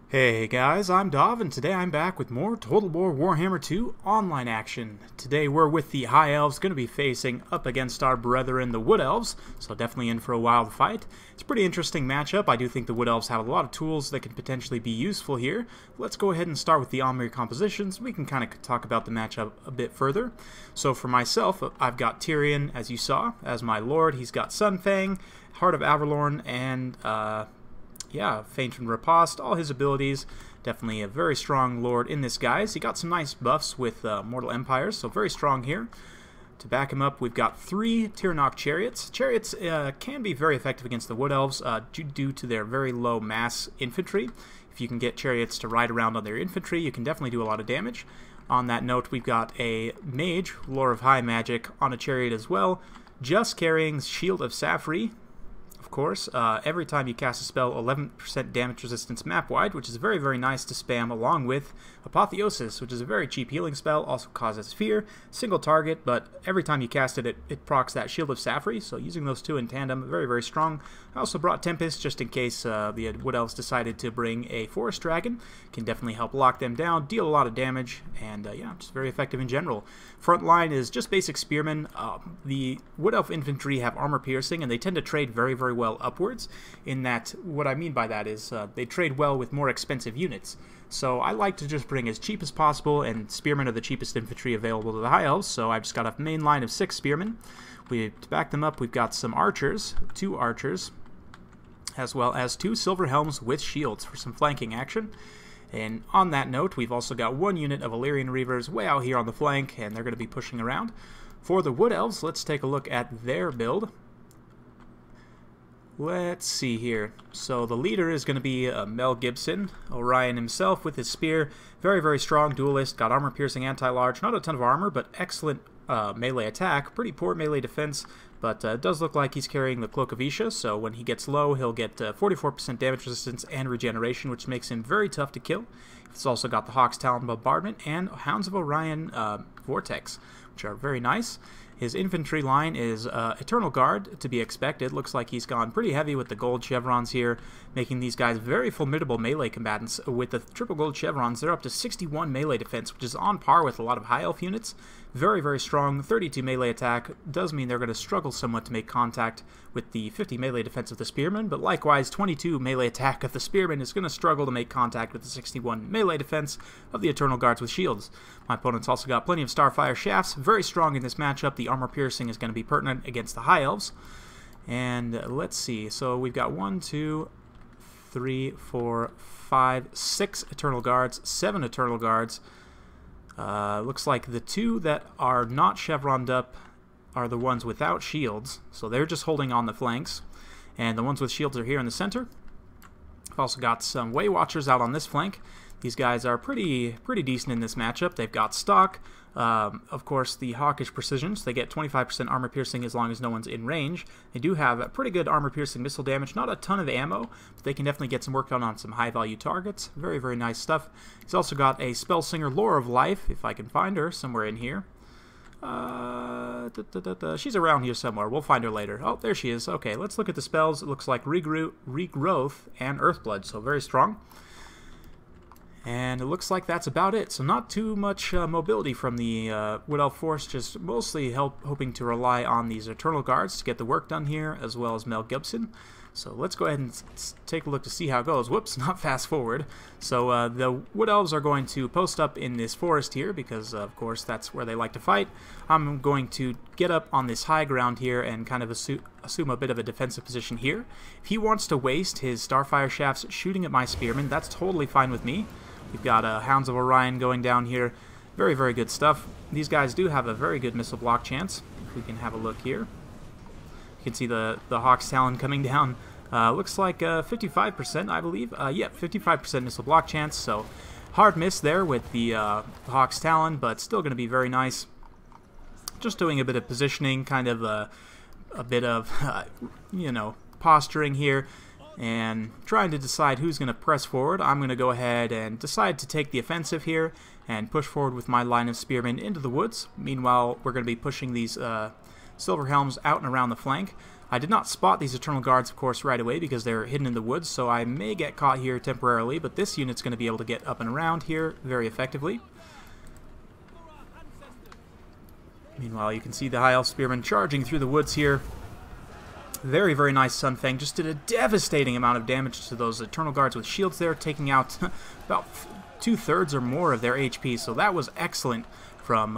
Hey guys, I'm Dov, and today I'm back with more Total War Warhammer 2 online action. Today we're with the High Elves, going to be facing up against our brethren, the Wood Elves, so definitely in for a wild fight. It's a pretty interesting matchup. I do think the Wood Elves have a lot of tools that can potentially be useful here. Let's go ahead and start with the Omni Compositions. We can kind of talk about the matchup a bit further. So for myself, I've got Tyrion, as you saw, as my lord. He's got Sunfang, Heart of Athel Loren, and yeah, Feint and Riposte, all his abilities. Definitely a very strong lord in this, guys. He got some nice buffs with Mortal Empires, so very strong here. To back him up, we've got 3 Tyrion chariots. Chariots can be very effective against the Wood Elves due to their very low mass infantry. If you can get chariots to ride around on their infantry, you can definitely do a lot of damage. On that note, we've got a mage, Lore of High Magic, on a chariot as well, just carrying Shield of Safri. Of course, every time you cast a spell, 11% damage resistance map-wide, which is very, very nice to spam along with Apotheosis, which is a very cheap healing spell, also causes fear, single target, but every time you cast it, it procs that Shield of Safri, so using those two in tandem, very, very strong. I also brought Tempest, just in case the Wood Elves decided to bring a Forest Dragon. Can definitely help lock them down, deal a lot of damage, and yeah, just very effective in general. Front line is just basic Spearmen. The Wood Elf infantry have armor piercing, and they tend to trade very, very well upwards, in that what I mean by that is they trade well with more expensive units. So I like to just bring as cheap as possible, and Spearmen are the cheapest infantry available to the High Elves, so I've just got a main line of 6 Spearmen. To back them up, we've got some archers, 2 archers, as well as 2 Silver Helms with shields for some flanking action. And on that note, we've also got 1 unit of Illyrian Reavers way out here on the flank, and they're going to be pushing around. For the Wood Elves, let's take a look at their build. Let's see here. So the leader is going to be Mel Gibson, Orion himself with his spear. Very, very strong duelist, got armor-piercing anti-large. Not a ton of armor, but excellent melee attack. Pretty poor melee defense, but it does look like he's carrying the Cloak of Isha, so when he gets low, he'll get 44% damage resistance and regeneration, which makes him very tough to kill. He's also got the Hawk's Talon Bombardment and Hounds of Orion Vortex, which are very nice. His infantry line is Eternal Guard, to be expected. Looks like he's gone pretty heavy with the gold chevrons here, making these guys very formidable melee combatants. With the triple gold chevrons, they're up to 61 melee defense, which is on par with a lot of high elf units. Very, very strong. 32 melee attack does mean they're going to struggle somewhat to make contact with the 50 melee defense of the Spearmen, but likewise, 22 melee attack of the Spearmen is going to struggle to make contact with the 61 melee defense of the Eternal Guards with shields. My opponent's also got plenty of Starfire shafts, very strong in this matchup. The armor piercing is going to be pertinent against the High Elves. And let's see, so we've got 1, 2, 3, 4, 5, 6 Eternal Guards, 7 Eternal Guards. Looks like the 2 that are not chevroned up are the ones without shields, so they're just holding on the flanks, and the ones with shields are here in the center. I've also got some Way Watchers out on this flank. These guys are pretty decent in this matchup. They've got stock, of course, the Hawkish Precisions. They get 25% armor piercing as long as no one's in range. They do have pretty good armor piercing missile damage, not a ton of ammo, but they can definitely get some work done on some high value targets. Very, very nice stuff. He's also got a Spellsinger Lore of Life, if I can find her somewhere in here. She's around here somewhere. We'll find her later. Oh, there she is. Okay, let's look at the spells. It looks like Regrowth and Earthblood, so very strong. And it looks like that's about it. So not too much mobility from the Wood Elf force, just mostly hoping to rely on these Eternal Guards to get the work done here, as well as Mel Gibson. So let's go ahead and take a look to see how it goes. Whoops, not fast forward. So the Wood Elves are going to post up in this forest here because, of course, that's where they like to fight. I'm going to get up on this high ground here and kind of assume a bit of a defensive position here. If he wants to waste his Starfire shafts shooting at my Spearmen, that's totally fine with me. We've got Hounds of Orion going down here. Very, very good stuff. These guys do have a very good missile block chance. If we can have a look here. You can see the Hawk's Talon coming down. Looks like 55%, I believe. Yep, 55% missile block chance, so hard miss there with the Hawk's Talon, but still going to be very nice. Just doing a bit of positioning, kind of a bit of, you know, posturing here, and trying to decide who's going to press forward. I'm going to go ahead and decide to take the offensive here and push forward with my line of Spearmen into the woods. Meanwhile, we're going to be pushing these Silver Helms out and around the flank. I did not spot these Eternal Guards, of course, right away because they're hidden in the woods, so I may get caught here temporarily, but this unit's going to be able to get up and around here very effectively. Meanwhile, you can see the High Elf Spearmen charging through the woods here. Very, very nice Sunfang. Just did a devastating amount of damage to those Eternal Guards with shields there, taking out about 2/3 or more of their HP, so that was excellent from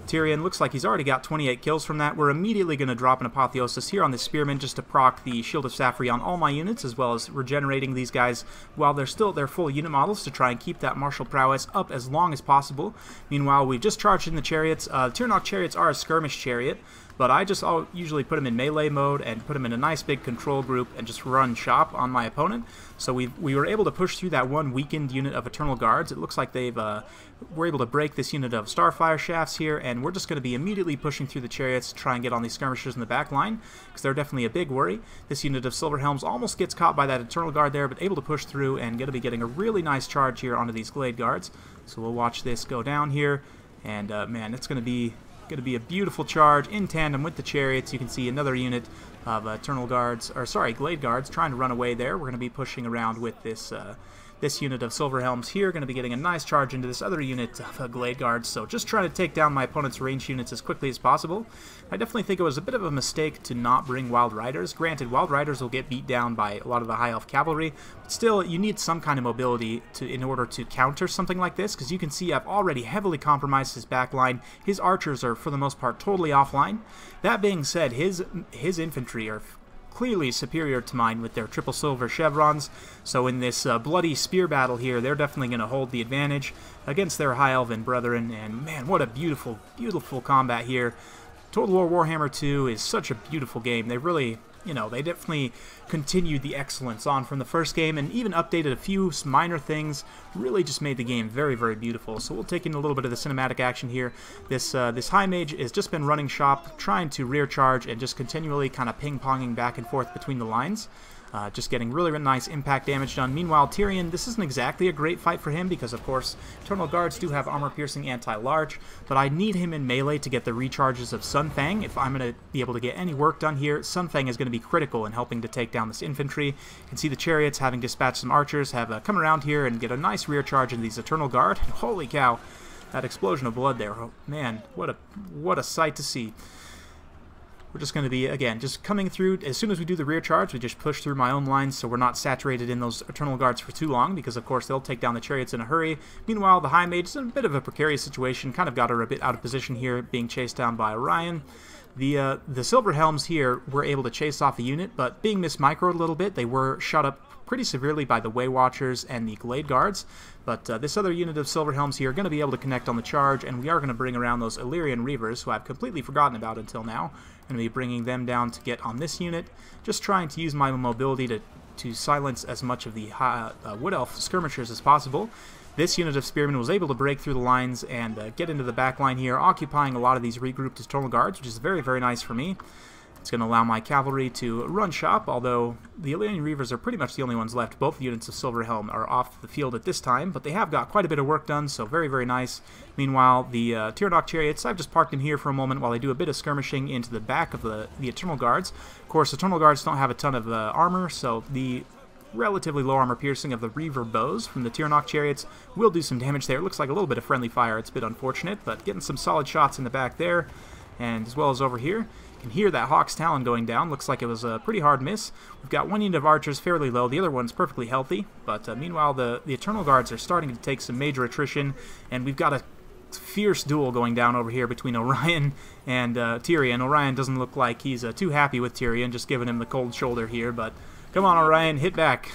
Tyrion. Looks like he's already got 28 kills from that. We're immediately going to drop an Apotheosis here on the Spearman just to proc the Shield of Safri on all my units, as well as regenerating these guys while they're still their full unit models to try and keep that martial prowess up as long as possible. Meanwhile, we've just charged in the chariots. Tyrnok chariots are a skirmish chariot, but I'll usually put them in melee mode and put them in a nice big control group and just run shop on my opponent. So we were able to push through that one weakened unit of Eternal Guards. It looks like we're able to break this unit of Starfire Shafts here, and we're just going to be immediately pushing through the chariots to try and get on these skirmishers in the back line, because they're definitely a big worry. This unit of Silver Helms almost gets caught by that Eternal Guard there, but able to push through and going to be getting a really nice charge here onto these Glade Guards. So we'll watch this go down here, and man, it's going to be a beautiful charge in tandem with the chariots. You can see another unit of Glade Guards trying to run away there. We're going to be pushing around with this unit of Silver Helms here, going to be getting a nice charge into this other unit of Glade Guards, so just trying to take down my opponent's ranged units as quickly as possible. I definitely think it was a bit of a mistake to not bring Wild Riders. Granted, Wild Riders will get beat down by a lot of the High Elf Cavalry, but still, you need some kind of mobility in order to counter something like this, because you can see I've already heavily compromised his back line. His archers are, for the most part, totally offline. That being said, his infantry are clearly superior to mine with their triple silver chevrons, so in this bloody spear battle here, they're definitely going to hold the advantage against their High Elven brethren, and man, what a beautiful, beautiful combat here. Total War Warhammer 2 is such a beautiful game. They really, they definitely continued the excellence on from the first game and even updated a few minor things, really just made the game very, very beautiful. So we'll take in a little bit of the cinematic action here. This High Mage has just been running shop, trying to rear charge and just continually kind of ping-ponging back and forth between the lines. Just getting really, really nice impact damage done. Meanwhile, Tyrion, this isn't exactly a great fight for him because, of course, Eternal Guards do have armor-piercing anti-large, but I need him in melee to get the recharges of Sunfang. If I'm going to be able to get any work done here, Sunfang is going to be critical in helping to take down this infantry. You can see the chariots, having dispatched some archers, have come around here and get a nice rear charge in these Eternal Guard. Holy cow, that explosion of blood there. Oh, man, what a sight to see. We're just going to be, again, just coming through. As soon as we do the rear charge, we just push through my own lines so we're not saturated in those Eternal Guards for too long, because, of course, they'll take down the chariots in a hurry. Meanwhile, the High Mage is in a bit of a precarious situation, kind of got her a bit out of position here, being chased down by Orion. The Silver Helms here were able to chase off the unit, but being mismicroed a little bit, they were shot up pretty severely by the Way Watchers and the Glade Guards, but this other unit of Silver Helms here are going to be able to connect on the charge, and we are going to bring around those Illyrian Reavers, who I've completely forgotten about until now. Going to be bringing them down to get on this unit, just trying to use my mobility to silence as much of the Wood Elf skirmishers as possible. This unit of Spearmen was able to break through the lines and get into the back line here, occupying a lot of these regrouped Eternal Guards, which is very, very nice for me. It's going to allow my cavalry to run shop, although the Illyrian Reavers are pretty much the only ones left. Both units of Silver Helm are off the field at this time, but they have got quite a bit of work done, so very, very nice. Meanwhile, the Tyrnok chariots, I've just parked them here for a moment while I do a bit of skirmishing into the back of the Eternal Guards. Of course, Eternal Guards don't have a ton of armor, so the relatively low armor piercing of the Reaver bows from the Tyrnok chariots will do some damage there. It looks like a little bit of friendly fire. It's a bit unfortunate, but getting some solid shots in the back there, and as well as over here. You can hear that Hawk's Talon going down. Looks like it was a pretty hard miss. We've got one unit of archers fairly low. The other one's perfectly healthy, but meanwhile the Eternal Guards are starting to take some major attrition, and we've got a fierce duel going down over here between Orion and Tyrion. Orion doesn't look like he's too happy with Tyrion, just giving him the cold shoulder here, but come on, Orion, hit back.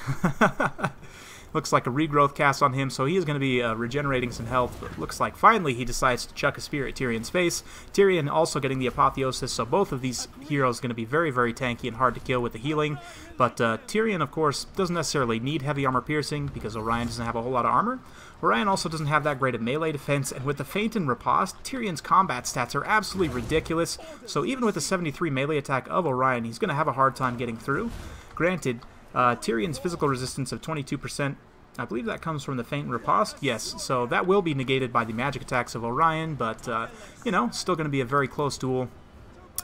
Looks like a regrowth cast on him, so he is going to be regenerating some health, but looks like finally he decides to chuck a spear at Tyrion's face. Tyrion also getting the Apotheosis, so both of these heroes are going to be very, very tanky and hard to kill with the healing. But Tyrion, of course, doesn't necessarily need heavy armor piercing because Orion doesn't have a whole lot of armor. Orion also doesn't have that great of melee defense, and with the Feint and Riposte, Tyrion's combat stats are absolutely ridiculous, so even with the 73 melee attack of Orion, he's going to have a hard time getting through. Granted, Tyrion's physical resistance of 22%, I believe that comes from the Feint and Riposte. Yes, so that will be negated by the magic attacks of Orion, but, you know, still going to be a very close duel.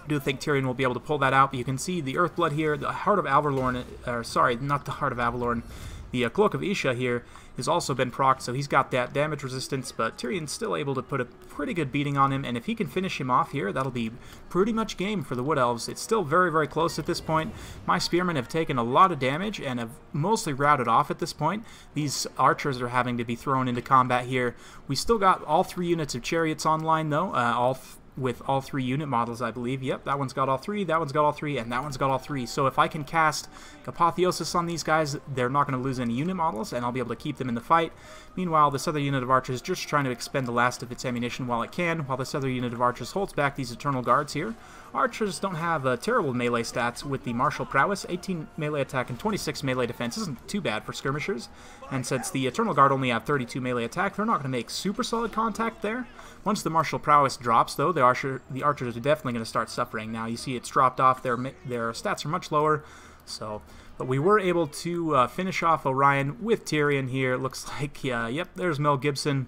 I do think Tyrion will be able to pull that out, but you can see the Earthblood here, the Heart of Athel Loren, or sorry, not the Heart of Athel Loren, the Cloak of Isha here has also been procced, so he's got that damage resistance, but Tyrion's still able to put a pretty good beating on him, and if he can finish him off here, that'll be pretty much game for the Wood Elves. It's still very, very close at this point. My spearmen have taken a lot of damage and have mostly routed off at this point. These archers are having to be thrown into combat here. We still got all 3 units of chariots online, though, with all 3 unit models, I believe. Yep, that one's got all 3, that one's got all 3, and that one's got all 3. So if I can cast Apotheosis on these guys, they're not going to lose any unit models, and I'll be able to keep them in the fight. Meanwhile, this other unit of archers is just trying to expend the last of its ammunition while it can, while this other unit of archers holds back these Eternal Guards here. Archers don't have terrible melee stats with the martial prowess. 18 melee attack and 26 melee defense isn't too bad for skirmishers. And since the Eternal Guard only have 32 melee attack, they're not going to make super solid contact there. Once the martial prowess drops, though, the archers are definitely going to start suffering. Now you see it's dropped off. Their stats are much lower. So, but we were able to finish off Orion with Tyrion here. Looks like, yep, there's Mel Gibson.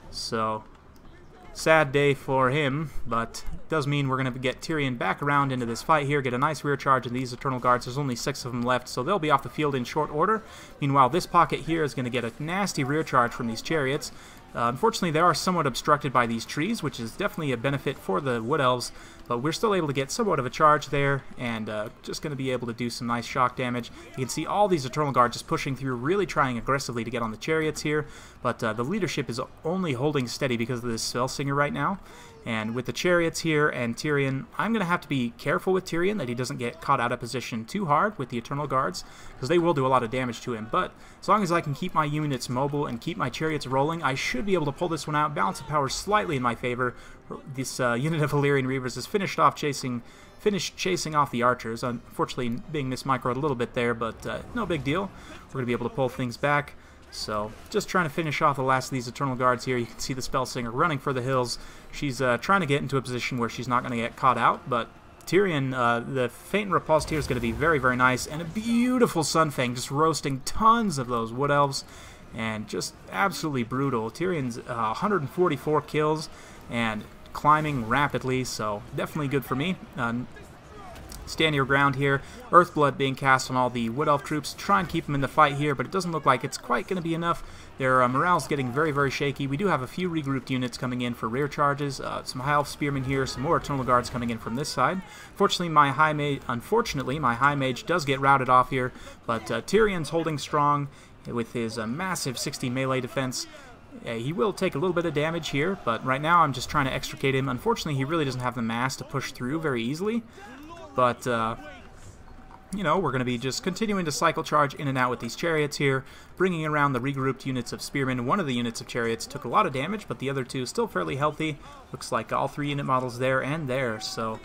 So, sad day for him, but it does mean we're going to get Tyrion back around into this fight here, get a nice rear charge of these Eternal Guards. There's only 6 of them left, so they'll be off the field in short order. Meanwhile, this pocket here is going to get a nasty rear charge from these chariots. Unfortunately, they are somewhat obstructed by these trees, which is definitely a benefit for the Wood Elves, but we're still able to get somewhat of a charge there, and just going to be able to do some nice shock damage. You can see all these Eternal Guard just pushing through, really trying aggressively to get on the chariots here, but the leadership is only holding steady because of this Spellsinger right now. And with the chariots here and Tyrion, I'm going to have to be careful with Tyrion that he doesn't get caught out of position too hard with the Eternal Guards, because they will do a lot of damage to him. But as long as I can keep my units mobile and keep my chariots rolling, I should be able to pull this one out. Balance of power slightly in my favor. This unit of Valyrian Reavers has finished chasing off the archers, unfortunately being mismicroed a little bit there, but no big deal. We're going to be able to pull things back. So, just trying to finish off the last of these Eternal Guards here. You can see the Spellsinger running for the hills. She's trying to get into a position where she's not going to get caught out, but Tyrion, the Feint and Repulsed here is going to be very, very nice, and a beautiful Sunfang just roasting tons of those Wood Elves, and just absolutely brutal. Tyrion's 144 kills, and climbing rapidly, so definitely good for me. Stand your ground here. Earthblood being cast on all the Wood Elf troops. Try and keep them in the fight here, but it doesn't look like it's quite going to be enough. Their morale's getting very, very shaky. We do have a few regrouped units coming in for rear charges. Some High Elf Spearmen here. Some more Eternal Guards coming in from this side. Unfortunately, my High Mage does get routed off here, but Tyrion's holding strong with his massive 60 melee defense. He will take a little bit of damage here, but right now I'm just trying to extricate him. Unfortunately, he really doesn't have the mass to push through very easily. But, you know, we're going to be just continuing to cycle charge in and out with these chariots here, bringing around the regrouped units of spearmen. One of the units of chariots took a lot of damage, but the other two still fairly healthy. Looks like all 3 unit models there and there, so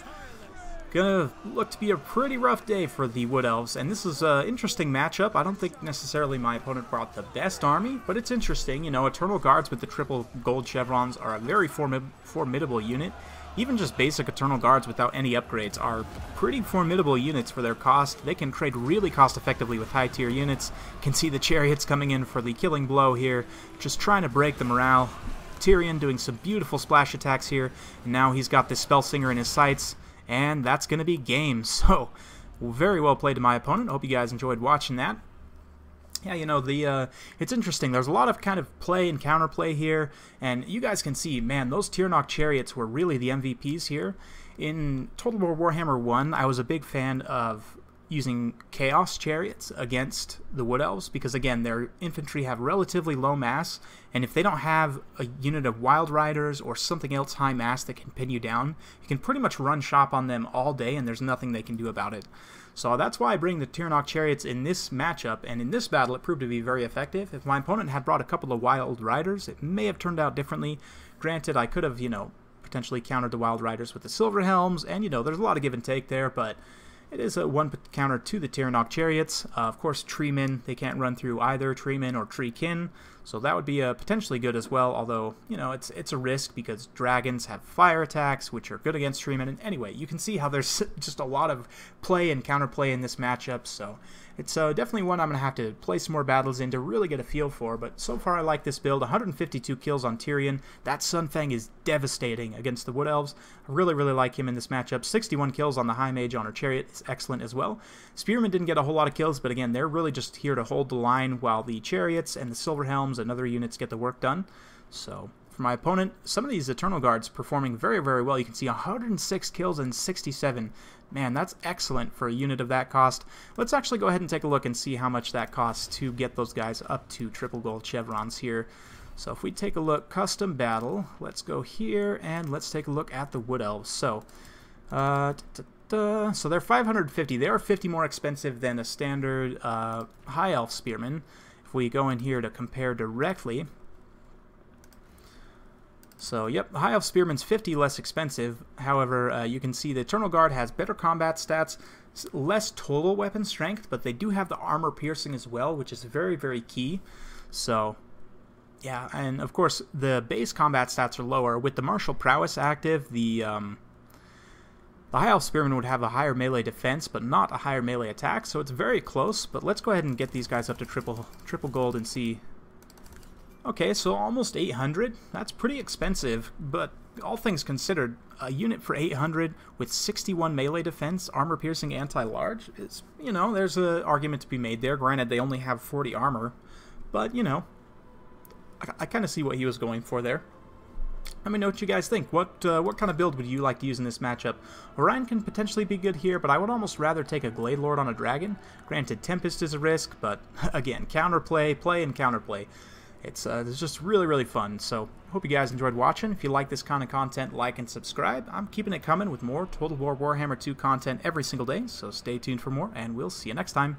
gonna look to be a pretty rough day for the Wood Elves, and this is an interesting matchup. I don't think necessarily my opponent brought the best army, but it's interesting. You know, Eternal Guards with the triple gold chevrons are a very formidable unit. Even just basic Eternal Guards without any upgrades are pretty formidable units for their cost. They can trade really cost effectively with high tier units. You can see the chariots coming in for the killing blow here, just trying to break the morale. Tyrion doing some beautiful splash attacks here, and now he's got this Spellsinger in his sights, and that's going to be game. So, very well played to my opponent. Hope you guys enjoyed watching that. Yeah, you know, it's interesting. There's a lot of kind of play and counterplay here, and you guys can see, man, those Tirnoch chariots were really the MVPs here. In Total War Warhammer 1, I was a big fan of using Chaos chariots against the Wood Elves because, again, their infantry have relatively low mass, and if they don't have a unit of Wild Riders or something else high mass that can pin you down, you can pretty much run shop on them all day, and there's nothing they can do about it. So that's why I bring the Tirnoch chariots in this matchup, and in this battle it proved to be very effective. If my opponent had brought a couple of Wild Riders, it may have turned out differently. Granted, I could have, you know, potentially countered the Wild Riders with the Silver Helms, and, you know, there's a lot of give and take there, but it is a one counter to the Tirnoch chariots. Of course, Treemen, they can't run through either Treemen or Treekin, so that would be potentially good as well, although, you know, it's a risk because dragons have fire attacks, which are good against Treemen. And anyway, you can see how there's just a lot of play and counterplay in this matchup, so It's definitely one I'm going to have to play some more battles in to really get a feel for, but so far I like this build. 152 kills on Tyrion. That Sun Fang is devastating against the Wood Elves. I really, really like him in this matchup. 61 kills on the High Mage on her Chariot is excellent as well. Spearmen didn't get a whole lot of kills, but again, they're really just here to hold the line while the Chariots and the Silver Helms and other units get the work done. So for my opponent, some of these Eternal Guards performing very, very well. You can see 106 kills and 67. Man, that's excellent for a unit of that cost. Let's actually go ahead and take a look and see how much that costs to get those guys up to triple gold chevrons here. So if we take a look, custom battle, let's go here and let's take a look at the Wood Elves. So, so they're 550. They are 50 more expensive than a standard High Elf Spearman. If we go in here to compare directly, so, yep, the High Elf Spearman's 50 less expensive. However, you can see the Eternal Guard has better combat stats, less total weapon strength, but they do have the armor piercing as well, which is very, very key. So, yeah, and of course, the base combat stats are lower. With the Martial Prowess active, the High Elf Spearman would have a higher melee defense, but not a higher melee attack, so it's very close. But let's go ahead and get these guys up to triple gold and see. Okay, so almost 800. That's pretty expensive, but all things considered, a unit for 800 with 61 melee defense, armor piercing, anti-large, is, you know, there's an argument to be made there. Granted, they only have 40 armor, but, you know, I kind of see what he was going for there. Let me know what you guys think. What kind of build would you like to use in this matchup? Orion can potentially be good here, but I would almost rather take a Glade Lord on a Dragon. Granted, Tempest is a risk, but again, counterplay, play, and counterplay. It's just really, really fun. So, hope you guys enjoyed watching. If you like this kind of content, like and subscribe. I'm keeping it coming with more Total War Warhammer 2 content every single day, so stay tuned for more, and we'll see you next time.